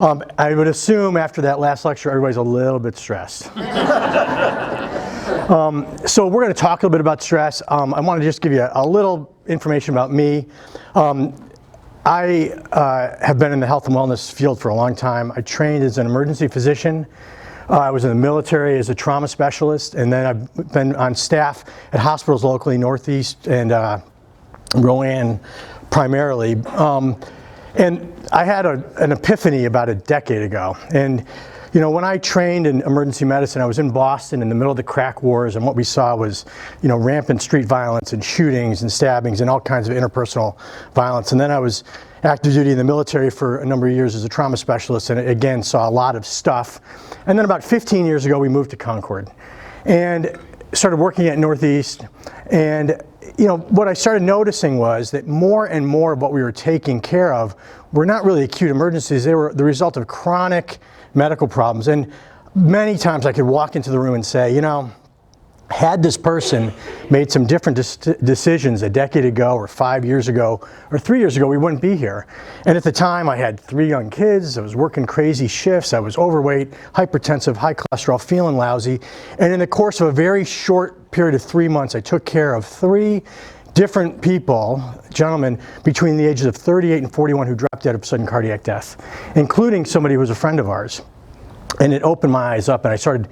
I would assume after that last lecture, everybody's a little bit stressed. So we're going to talk a little bit about stress. I want to just give you a little information about me. I have been in the health and wellness field for a long time. I trained as an emergency physician. I was in the military as a trauma specialist, and then I've been on staff at hospitals locally, Northeast and Rowan primarily. And I had an epiphany about a decade ago. And you know, when I trained in emergency medicine, I was in Boston in the middle of the crack wars, and what we saw was, you know, rampant street violence and shootings and stabbings and all kinds of interpersonal violence. And then I was active duty in the military for a number of years as a trauma specialist, and again saw a lot of stuff. And then about 15 years ago, we moved to Concord and started working at Northeast. And you know, what I started noticing was that more and more of what we were taking care of were not really acute emergencies. They were the result of chronic medical problems. And many times I could walk into the room and say, you know, had this person made some different decisions a decade ago or 5 years ago or 3 years ago, we wouldn't be here. And at the time I had 3 young kids, I was working crazy shifts, I was overweight, hypertensive, high cholesterol, feeling lousy. And in the course of a very short period of 3 months, I took care of 3 different people, gentlemen, between the ages of 38 and 41 who dropped dead of sudden cardiac death, including somebody who was a friend of ours. And it opened my eyes up, and I started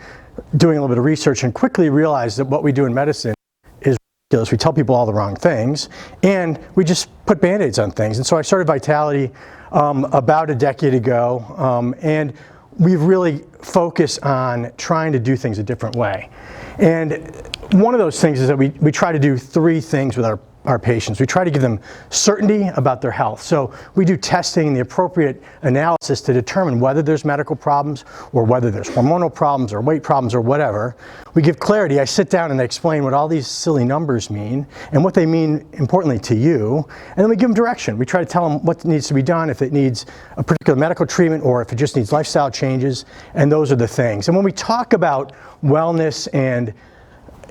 doing a little bit of research and quickly realized that what we do in medicine is ridiculous. We tell people all the wrong things, and we just put Band-Aids on things. And so I started Vitality about a decade ago, and we've really focused on trying to do things a different way. And one of those things is that we try to do 3 things with our patients. We try to give them certainty about their health. So we do testing, the appropriate analysis to determine whether there's medical problems or whether there's hormonal problems or weight problems or whatever. We give clarity. I sit down and I explain what all these silly numbers mean and what they mean importantly to you. And then we give them direction. We try to tell them what needs to be done, if it needs a particular medical treatment or if it just needs lifestyle changes. And those are the things. And when we talk about wellness and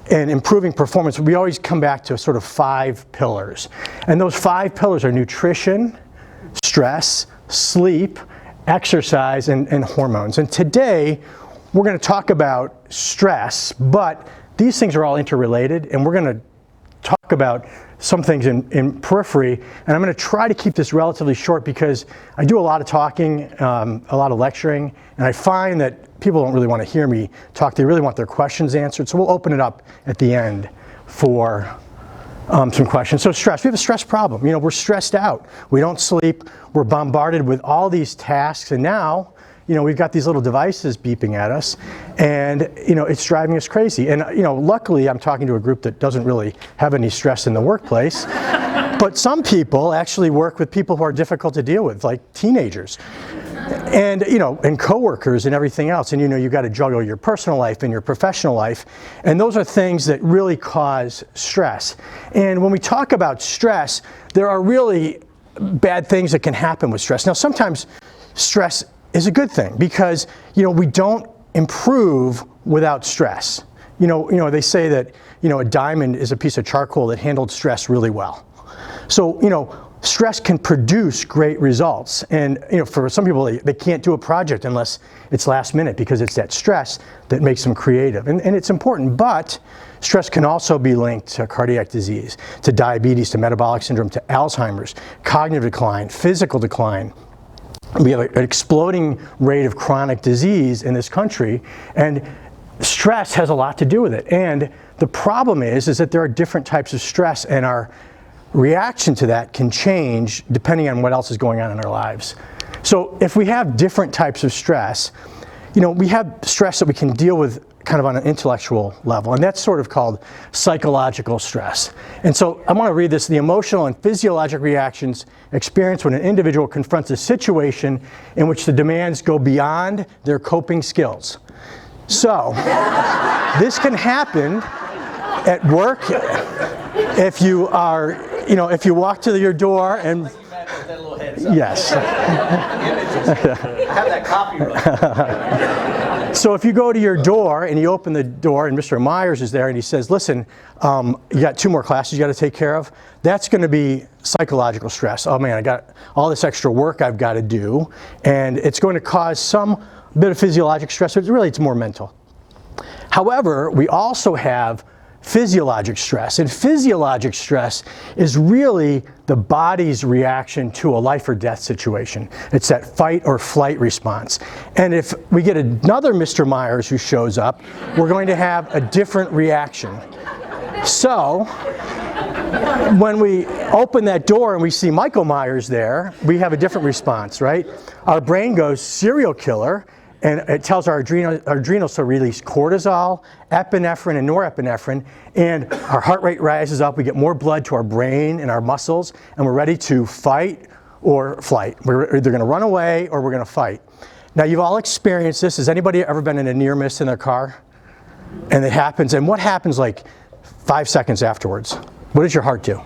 improving performance, we always come back to sort of 5 pillars. And those 5 pillars are nutrition, stress, sleep, exercise, and hormones. And today, we're going to talk about stress, but these things are all interrelated, and we're going to talk about some things in periphery. And I'm going to try to keep this relatively short because I do a lot of talking, a lot of lecturing, and I find that people don't really want to hear me talk. They really want their questions answered. So we'll open it up at the end for some questions. So stress, we have a stress problem. You know, we're stressed out. We don't sleep. We're bombarded with all these tasks. And now, you know, we've got these little devices beeping at us, and, you know, it's driving us crazy. And, you know, luckily I'm talking to a group that doesn't really have any stress in the workplace. But some people actually work with people who are difficult to deal with, like teenagers. And, you know, and coworkers and everything else. And, you know, you've got to juggle your personal life and your professional life. And those are things that really cause stress. And when we talk about stress, there are really bad things that can happen with stress. Now, sometimes stress is a good thing because, you know, we don't improve without stress. You know, they say that, you know, a diamond is a piece of charcoal that handled stress really well. So, you know, stress can produce great results. And, you know, for some people, they can't do a project unless it's last minute because it's that stress that makes them creative. And it's important, but stress can also be linked to cardiac disease, to diabetes, to metabolic syndrome, to Alzheimer's, cognitive decline, physical decline. We have an exploding rate of chronic disease in this country, and stress has a lot to do with it. And the problem is that there are different types of stress, and our reaction to that can change depending on what else is going on in our lives. So if we have different types of stress, you know, we have stress that we can deal with kind of on an intellectual level, and that's sort of called psychological stress. And so I want to read this: the emotional and physiologic reactions experienced when an individual confronts a situation in which the demands go beyond their coping skills. So this can happen at work if you are, you know, if you walk to your door and yes. Have that copyright. So if you go to your door and you open the door and Mr. Myers is there and he says, listen, you got 2 more classes you got to take care of, that's going to be psychological stress. Oh man, I got all this extra work I've got to do, and it's going to cause some bit of physiologic stress, but really it's more mental. However, we also have physiologic stress, and physiologic stress is really the body's reaction to a life or death situation. It's that fight or flight response. And if we get another Mr. Myers who shows up, we're going to have a different reaction. So when we open that door and we see Michael Myers there, we have a different response, right? Our brain goes serial killer, and it tells our adrenals to release cortisol, epinephrine, and norepinephrine, and our heart rate rises up, we get more blood to our brain and our muscles, and we're ready to fight or flight. We're either going to run away or we're going to fight. Now, you've all experienced this. Has anybody ever been in a near miss in their car? And it happens, and what happens like 5 seconds afterwards? What does your heart do?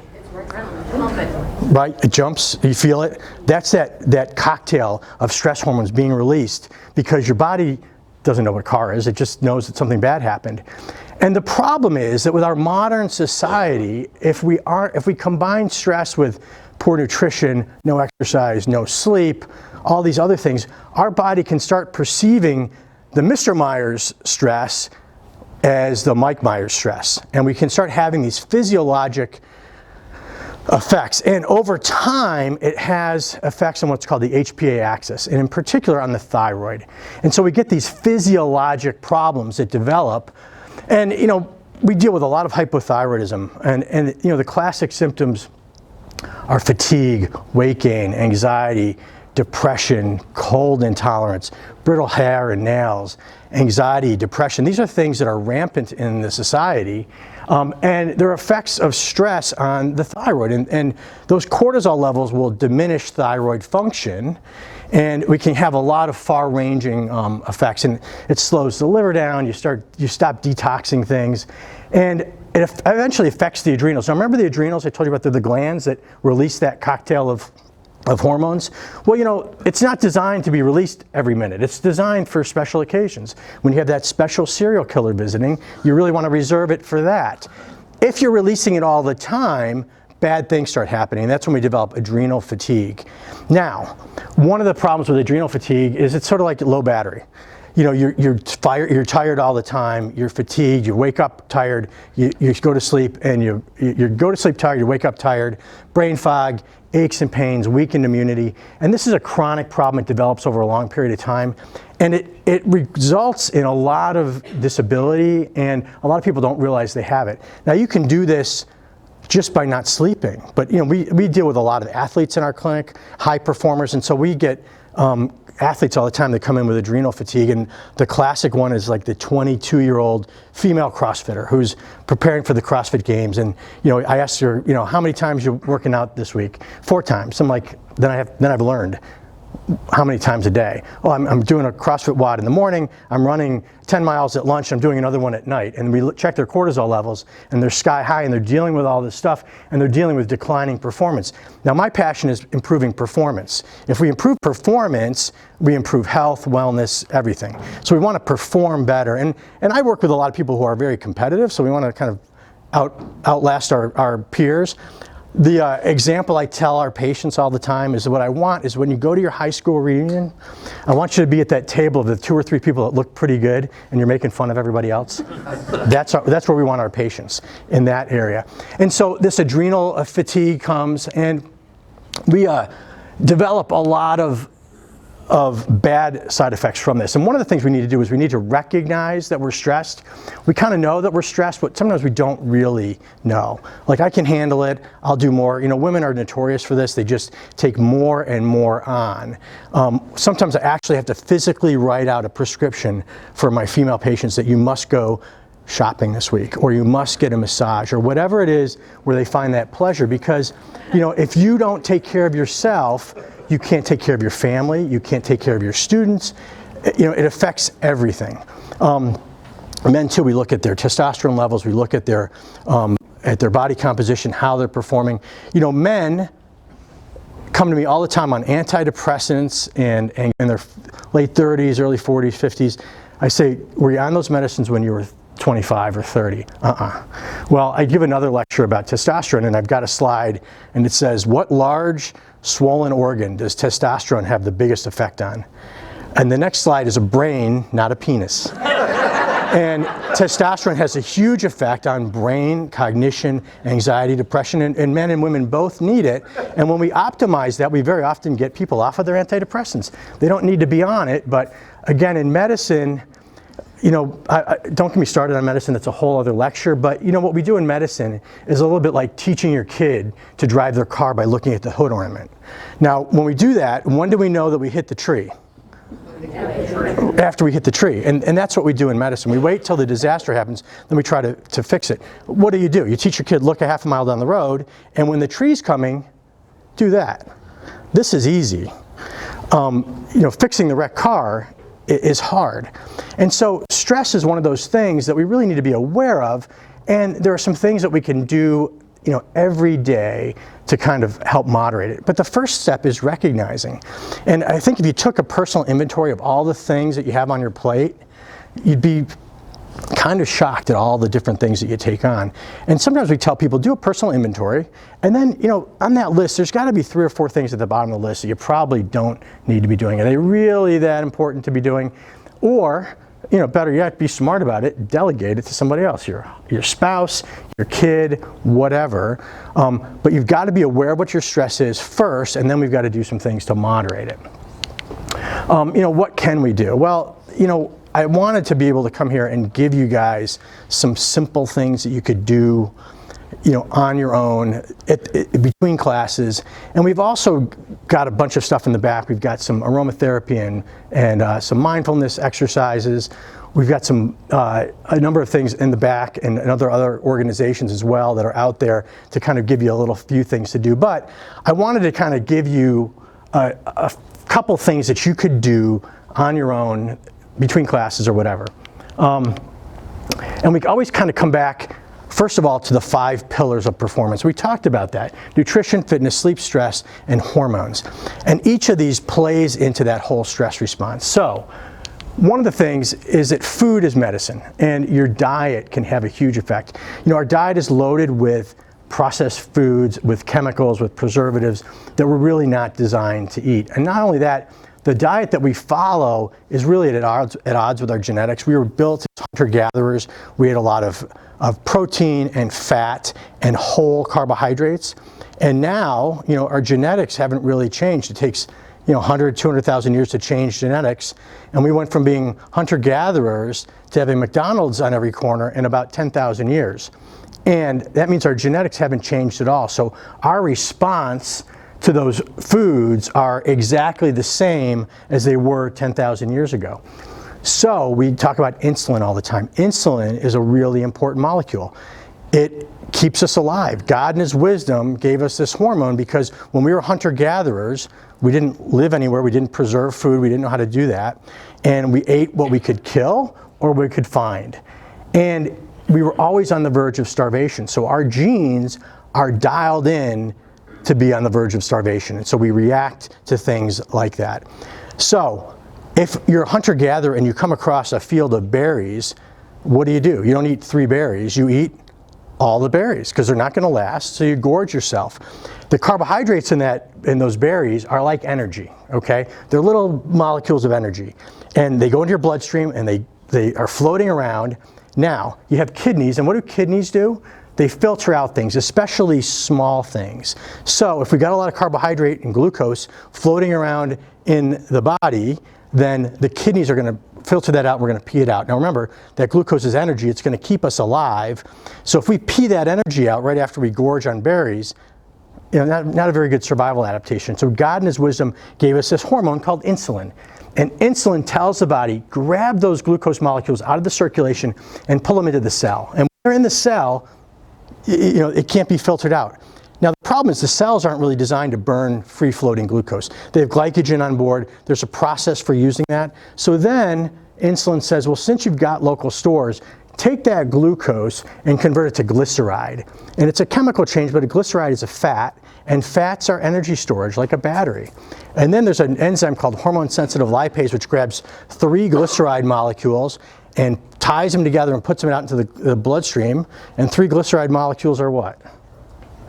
Right? It jumps, you feel it. That's that cocktail of stress hormones being released because your body doesn't know what a car is, it just knows that something bad happened. And the problem is that with our modern society, if we combine stress with poor nutrition, no exercise, no sleep, all these other things, our body can start perceiving the Mr. Myers stress as the Mike Myers stress. And we can start having these physiologic effects, and over time it has effects on what's called the HPA axis, and in particular on the thyroid. And so we get these physiologic problems that develop, and we deal with a lot of hypothyroidism, and the classic symptoms are fatigue, weight gain, anxiety, depression, cold intolerance, brittle hair and nails, anxiety, depression. These are things that are rampant in the society, and there are effects of stress on the thyroid, and those cortisol levels will diminish thyroid function, and we can have a lot of far-ranging effects, and it slows the liver down, you stop detoxing things, and it eventually affects the adrenals. Now remember the adrenals, I told you about the glands that release that cocktail of hormones? Well, it's not designed to be released every minute. It's designed for special occasions. When you have that special serial killer visiting, you really want to reserve it for that. If you're releasing it all the time, bad things start happening. That's when we develop adrenal fatigue. Now, one of the problems with adrenal fatigue is it's sort of like low battery. You're tired all the time, you're fatigued, you wake up tired, you go to sleep, and you go to sleep tired, you wake up tired, brain fog, aches and pains, weakened immunity, and this is a chronic problem. It develops over a long period of time, and it results in a lot of disability, and a lot of people don't realize they have it. Now you can do this just by not sleeping, but we deal with a lot of athletes in our clinic, high performers, and so we get athletes all the time that come in with adrenal fatigue, and the classic one is like the 22-year-old female CrossFitter who's preparing for the CrossFit Games, and I asked her, how many times you're working out this week? 4 times. I'm like, then I've learned how many times a day. Oh, I'm doing a CrossFit WOD in the morning, I'm running 10 miles at lunch, I'm doing another one at night, and we check their cortisol levels, and they're sky high, and they're dealing with all this stuff, and they're dealing with declining performance. Now my passion is improving performance. If we improve performance, we improve health, wellness, everything. So we want to perform better, and I work with a lot of people who are very competitive, so we want to kind of outlast our peers. The example I tell our patients all the time is what I want is when you go to your high school reunion, I want you to be at that table of the 2 or 3 people that look pretty good and you're making fun of everybody else. That's where we want our patients, in that area. And so this adrenal fatigue comes, and we develop a lot of bad side effects from this. And one of the things we need to do is we need to recognize that we're stressed. We kind of know that we're stressed, but sometimes we don't really know. Like, I can handle it, I'll do more. Women are notorious for this. They just take more and more on. Sometimes I actually have to physically write out a prescription for my female patients that you must go shopping this week, or you must get a massage, or whatever it is where they find that pleasure, because if you don't take care of yourself, you can't take care of your family, you can't take care of your students. It affects everything. Men too, we look at their testosterone levels, we look at their body composition, how they're performing. Men come to me all the time on antidepressants and in their late 30s, early 40s, 50s. I say, were you on those medicines when you were 25 or 30? Well, I give another lecture about testosterone, and I've got a slide, and it says, what large swollen organ does testosterone have the biggest effect on? And the next slide is a brain, not a penis. And testosterone has a huge effect on brain, cognition, anxiety, depression, and men and women both need it. And when we optimize that, we very often get people off of their antidepressants. They don't need to be on it, but again, in medicine, you know, don't get me started on medicine, that's a whole other lecture, but you know, what we do in medicine is a little bit like teaching your kid to drive their car by looking at the hood ornament. Now, when we do that, when do we know that we hit the tree? After we hit the tree. And that's what we do in medicine. We wait till the disaster happens, then we try to fix it. What do? You teach your kid, look a half a mile down the road, and when the tree's coming, do that. This is easy. You know, fixing the wrecked car is hard. And so stress is one of those things that we really need to be aware of, and there are some things that we can do, you know, every day to kind of help moderate it. But the first step is recognizing. And I think if you took a personal inventory of all the things that you have on your plate, you'd be kind of shocked at all the different things that you take on. And sometimes we tell people, do a personal inventory, and then, you know, on that list, there's got to be 3 or 4 things at the bottom of the list that you probably don't need to be doing. Are they really that important to be doing? Or, you know, better yet, be smart about it, delegate it to somebody else, your spouse, your kid, whatever. But you've got to be aware of what your stress is first, and then we've got to do some things to moderate it. You know, what can we do? Well, you know, I wanted to be able to come here and give you guys some simple things that you could do, you know, on your own between classes. And we've also got a bunch of stuff in the back. We've got some aromatherapy and some mindfulness exercises. We've got some a number of things in the back and other organizations as well that are out there to kind of give you a little few things to do. But I wanted to kind of give you a couple things that you could do on your own between classes or whatever. And we always kind of come back, first of all, to the 5 pillars of performance. We talked about that: nutrition, fitness, sleep, stress, and hormones. And each of these plays into that whole stress response. So one of the things is that food is medicine, and your diet can have a huge effect. You know, our diet is loaded with processed foods, with chemicals, with preservatives that we're really not designed to eat. And not only that, the diet that we follow is really at odds with our genetics. We were built as hunter-gatherers. We ate a lot of protein and fat and whole carbohydrates. And now, you know, our genetics haven't really changed. It takes, you know, 100, 200,000 years to change genetics. And we went from being hunter-gatherers to having McDonald's on every corner in about 10,000 years. And that means our genetics haven't changed at all. So our response to those foods are exactly the same as they were 10,000 years ago. So we talk about insulin all the time. Insulin is a really important molecule. It keeps us alive. God in His wisdom gave us this hormone because when we were hunter-gatherers, we didn't live anywhere, we didn't preserve food, we didn't know how to do that, and we ate what we could kill or we could find. And we were always on the verge of starvation. So our genes are dialed in to be on the verge of starvation. And so we react to things like that. So if you're a hunter-gatherer and you come across a field of berries, what do? You don't eat 3 berries, you eat all the berries because they're not going to last, so you gorge yourself. The carbohydrates in those berries are like energy, okay? They're little molecules of energy. And they go into your bloodstream and they are floating around. Now, you have kidneys, and what do kidneys do? They filter out things, especially small things. So if we got a lot of carbohydrate and glucose floating around in the body, then the kidneys are going to filter that out, and we're going to pee it out. Now remember, that glucose is energy, it's going to keep us alive. So if we pee that energy out right after we gorge on berries, you know, not a very good survival adaptation. So God in His wisdom gave us this hormone called insulin. And insulin tells the body, grab those glucose molecules out of the circulation and pull them into the cell. And when they're in the cell, you know, it can't be filtered out. Now the problem is the cells aren't really designed to burn free-floating glucose. They have glycogen on board. There's a process for using that. So then insulin says, well, since you've got local stores, take that glucose and convert it to glyceride. And it's a chemical change, but a glyceride is a fat, and fats are energy storage, like a battery. And then there's an enzyme called hormone-sensitive lipase, which grabs 3 glyceride molecules and ties them together and puts them out into the bloodstream. And 3 glyceride molecules are what?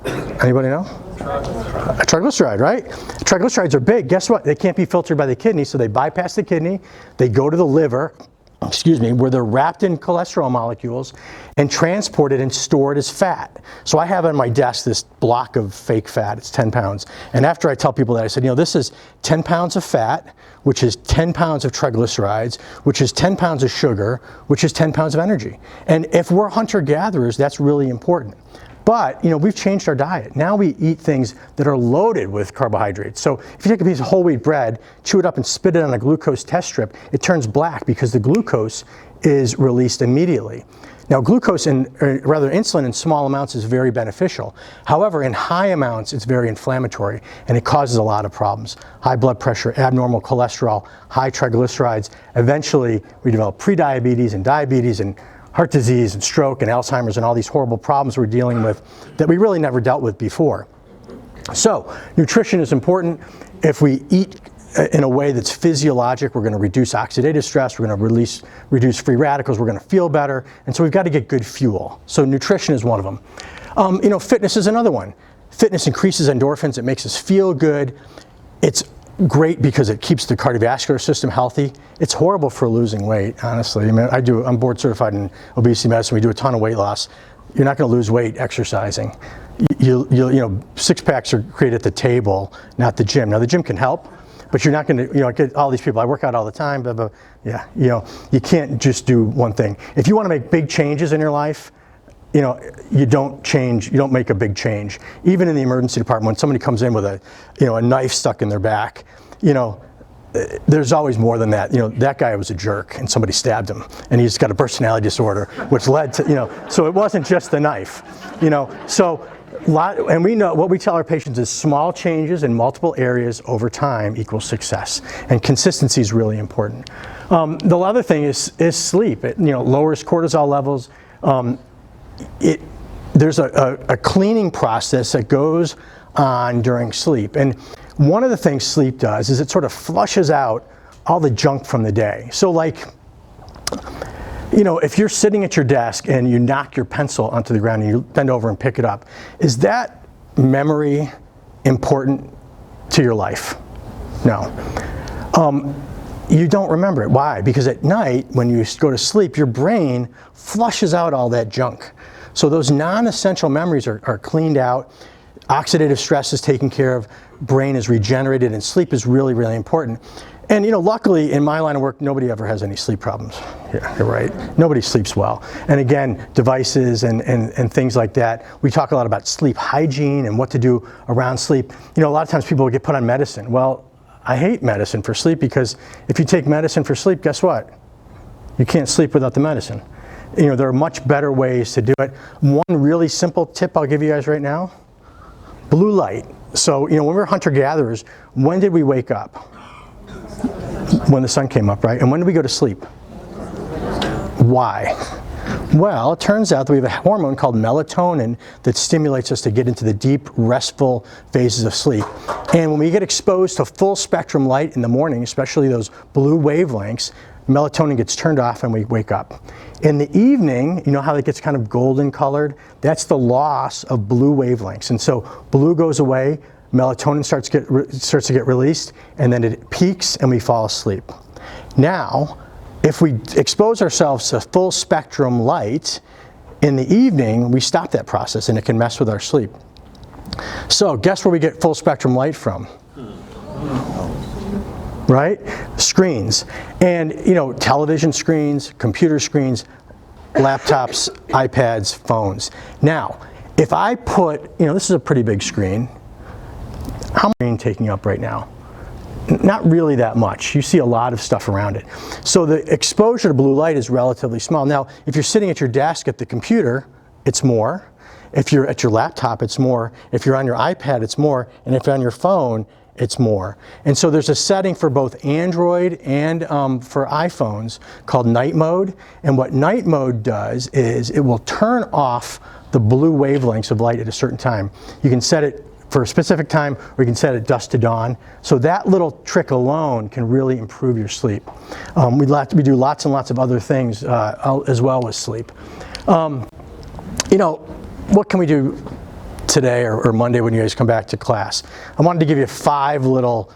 Anybody know? A triglyceride, right? Triglycerides are big. Guess what? They can't be filtered by the kidney, so they bypass the kidney. They go to the liver, where they're wrapped in cholesterol molecules and transported and stored as fat. So I have on my desk this block of fake fat. It's 10 pounds. And after I tell people that, I said, this is 10 pounds of fat, which is 10 pounds of triglycerides, which is 10 pounds of sugar, which is 10 pounds of energy. And if we're hunter-gatherers, that's really important. But, we've changed our diet. Now we eat things that are loaded with carbohydrates. So if you take a piece of whole wheat bread, chew it up and spit it on a glucose test strip, it turns black because the glucose is released immediately. Now glucose, insulin in small amounts is very beneficial. However, in high amounts, it's very inflammatory and it causes a lot of problems. High blood pressure, abnormal cholesterol, high triglycerides. Eventually, we develop prediabetes and diabetes and heart disease and stroke and Alzheimer's and all these horrible problems we're dealing with that we really never dealt with before. So nutrition is important. If we eat in a way that's physiologic, we're going to reduce oxidative stress, we're going to reduce free radicals, we're going to feel better, and so we've got to get good fuel. So nutrition is one of them. Fitness is another one. Fitness increases endorphins, it makes us feel good. It's great because it keeps the cardiovascular system healthy. It's horrible for losing weight, honestly. I'm board certified in obesity medicine. We do a ton of weight loss. You're not going to lose weight exercising. Six packs are created at the table, not the gym. Now the gym can help, but you're not going to, get all these people. I work out all the time, blah, blah. Yeah, you can't just do one thing. If you want to make big changes in your life, you don't make a big change. Even in the emergency department, when somebody comes in with a knife stuck in their back, there's always more than that. That guy was a jerk and somebody stabbed him and he's got a personality disorder, which led to, so it wasn't just the knife, and we know what we tell our patients is small changes in multiple areas over time equals success, and consistency is really important. The other thing is sleep. It lowers cortisol levels. There's a cleaning process that goes on during sleep. And one of the things sleep does is it sort of flushes out all the junk from the day. So if you're sitting at your desk and you knock your pencil onto the ground and you bend over and pick it up, is that memory important to your life? No. You don't remember it. Why? Because at night, when you go to sleep, your brain flushes out all that junk. So those non-essential memories are cleaned out, oxidative stress is taken care of, brain is regenerated, and sleep is really, really important. And luckily in my line of work, nobody ever has any sleep problems. Yeah, you're right. Nobody sleeps well. And again, devices and things like that. We talk a lot about sleep hygiene and what to do around sleep. A lot of times people get put on medicine. Well, I hate medicine for sleep because if you take medicine for sleep, guess what? You can't sleep without the medicine. There are much better ways to do it. One really simple tip I'll give you guys right now, blue light. So, when we're hunter-gatherers, when did we wake up? When the sun came up, right? And when did we go to sleep? Why? Well, it turns out that we have a hormone called melatonin that stimulates us to get into the deep, restful phases of sleep. And when we get exposed to full spectrum light in the morning, especially those blue wavelengths, melatonin gets turned off and we wake up. In the evening, how it gets kind of golden colored? That's the loss of blue wavelengths. And so blue goes away, melatonin starts to get released, and then it peaks and we fall asleep. Now, if we expose ourselves to full spectrum light in the evening, we stop that process and it can mess with our sleep. So guess where we get full spectrum light from? Right? Screens. And, television screens, computer screens, laptops, iPads, phones. Now, if I put, this is a pretty big screen. How much screen taking up right now? Not really that much. You see a lot of stuff around it. So the exposure to blue light is relatively small. Now, if you're sitting at your desk at the computer, it's more. If you're at your laptop, it's more. If you're on your iPad, it's more. And if you're on your phone, it's more. And so there's a setting for both Android and for iPhones called night mode. And what night mode does is it will turn off the blue wavelengths of light at a certain time. You can set it for a specific time, or you can set it dusk to dawn. So that little trick alone can really improve your sleep. We do lots and lots of other things as well with sleep. You know, what can we do today or Monday when you guys come back to class? I wanted to give you 5 little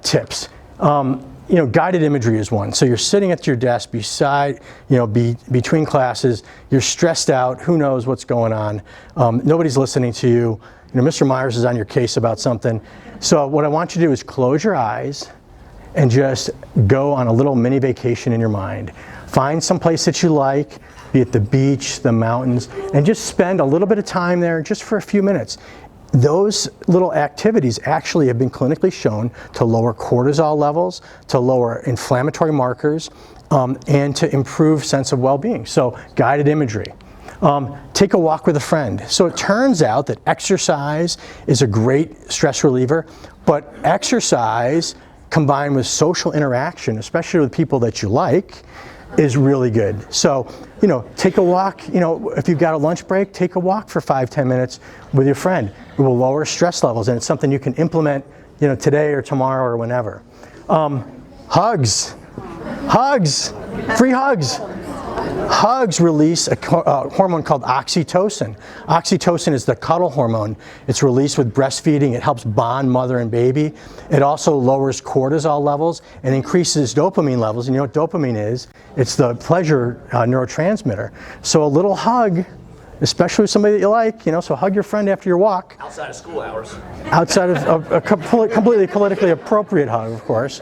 tips. You know, guided imagery is one. So you're sitting at your desk beside, between classes, you're stressed out, who knows what's going on, nobody's listening to you. You know, Mr. Myers is on your case about something. So what I want you to do is close your eyes and just go on a little mini vacation in your mind. Find some place that you like, be it the beach, the mountains, and just spend a little bit of time there just for a few minutes. Those little activities actually have been clinically shown to lower cortisol levels, to lower inflammatory markers, and to improve sense of well-being. So guided imagery. Take a walk with a friend. So it turns out that exercise is a great stress reliever, but exercise combined with social interaction, especially with people that you like, is really good. So, take a walk, if you've got a lunch break, take a walk for 5-10 minutes with your friend. It will lower stress levels, and it's something you can implement, today or tomorrow or whenever. Hugs, free hugs. Hugs release a hormone called oxytocin. Oxytocin is the cuddle hormone. It's released with breastfeeding. It helps bond mother and baby. It also lowers cortisol levels and increases dopamine levels. And you know what dopamine is? It's the pleasure neurotransmitter. So a little hug, especially with somebody that you like, so hug your friend after your walk. Outside of school hours. Outside of a completely politically appropriate hug, of course.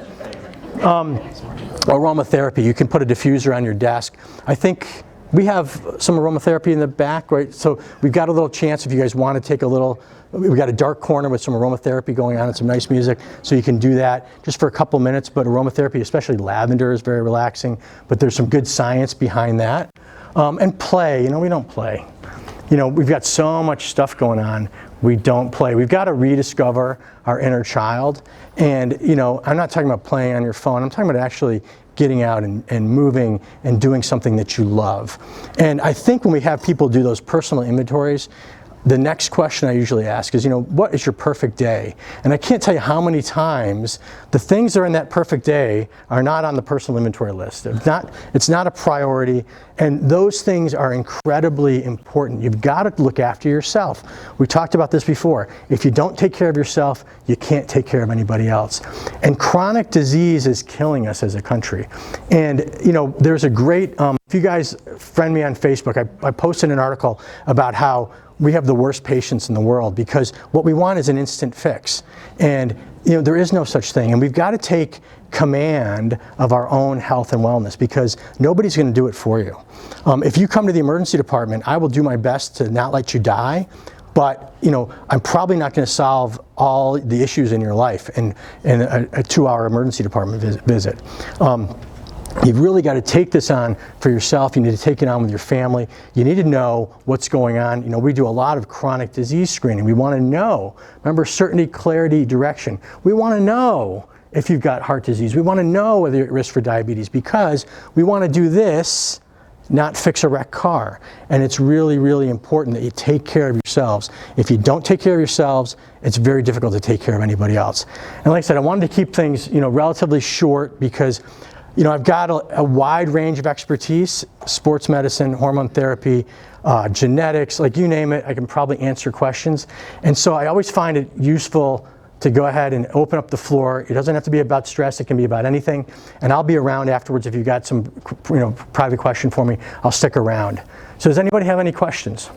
Aromatherapy, you can put a diffuser on your desk. I think we have some aromatherapy in the back, right? So we've got a little chance if you guys want to take a little, we've got a dark corner with some aromatherapy going on and some nice music, so you can do that just for a couple minutes. But aromatherapy, especially lavender, is very relaxing, but there's some good science behind that. And play, we don't play. We've got so much stuff going on. We don't play. We've got to rediscover our inner child. And, I'm not talking about playing on your phone. I'm talking about actually getting out and moving and doing something that you love. And I think when we have people do those personal inventories, the next question I usually ask is, what is your perfect day? And I can't tell you how many times the things that are in that perfect day are not on the personal inventory list. It's not a priority, and those things are incredibly important. You've got to look after yourself. We talked about this before. If you don't take care of yourself, you can't take care of anybody else. And chronic disease is killing us as a country. And there's a great, if you guys friend me on Facebook, I posted an article about how we have the worst patients in the world because what we want is an instant fix. And there is no such thing. And we've got to take command of our own health and wellness because nobody's going to do it for you. If you come to the emergency department, I will do my best to not let you die, but I'm probably not going to solve all the issues in your life in a 2-hour emergency department visit. You've really got to take this on for yourself. You need to take it on with your family. You need to know what's going on. We do a lot of chronic disease screening. We want to know, remember, certainty, clarity, direction. We want to know if you've got heart disease. We want to know whether you're at risk for diabetes because we want to do this, not fix a wrecked car. And it's really, really important that you take care of yourselves. If you don't take care of yourselves, it's very difficult to take care of anybody else. And like I said, I wanted to keep things, relatively short because I've got a wide range of expertise, sports medicine, hormone therapy, genetics, like you name it, I can probably answer questions. And so I always find it useful to go ahead and open up the floor. It doesn't have to be about stress, it can be about anything. And I'll be around afterwards if you've got some private question for me, I'll stick around. So does anybody have any questions?